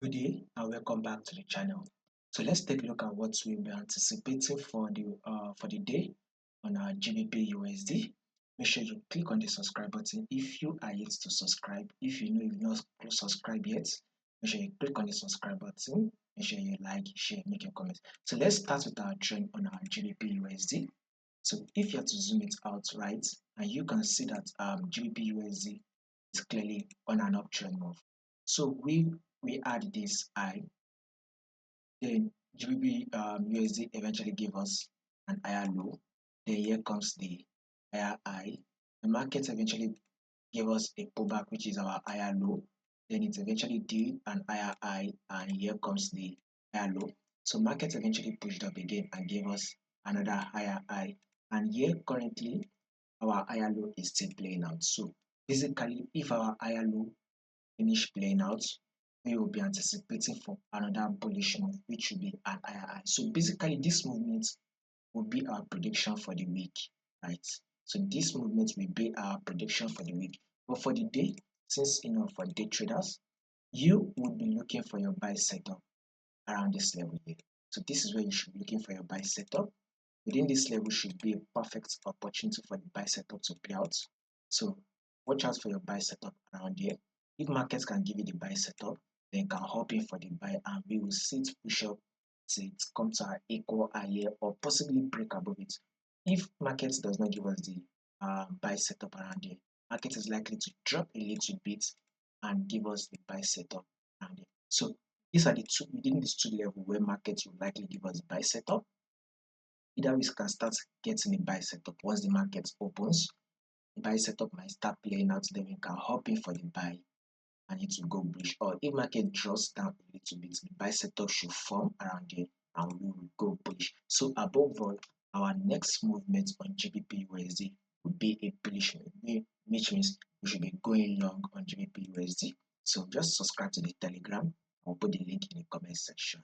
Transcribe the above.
Good day and welcome back to the channel. So let's take a look at what we'll be anticipating for the day on our GBP USD. Make sure you click on the subscribe button if you are yet to subscribe. If you know you've not subscribed yet, make sure you click on the subscribe button. Make sure you like, share, make your comments. So let's start with our trend on our GBP USD. So if you have to zoom it out right, and you can see that GBP USD is clearly on an uptrend move. So we add this high, then GBP USD eventually gave us an higher low. Then here comes the higher high. The market eventually gave us a pullback, which is our higher low. Then it eventually did an higher high, and here comes the higher low. So market eventually pushed up again and gave us another higher high. And here currently our higher low is still playing out. So basically, if our higher low finish playing out, we will be anticipating for another bullish move, which will be an higher high. So basically, this movement will be our prediction for the week, right? So this movement will be our prediction for the week. But for the day, since for day traders, you would be looking for your buy setup around this level here. So this is where you should be looking for your buy setup. Within this level should be a perfect opportunity for the buy setup to play out. So watch out for your buy setup around here. If markets can give you the buy setup, then can hop in for the buy and we will see it push up till it comes to our equal higher or possibly break above it. If markets does not give us the buy setup around here, market is likely to drop a little bit and give us the buy setup around here. So these are the two within these two levels where markets will likely give us buy setup. Either we can start getting a buy setup once the market opens. The buy setup might start playing out, then we can hop in for the buy and it will go bullish. Or if market drops down a little bit, the buy setup should form around there and we will go bullish. So above all, our next movement on GBP USD will be a bullish move, which means we should be going long on GBP USD. So just subscribe to the Telegram. I'll put the link in the comment section.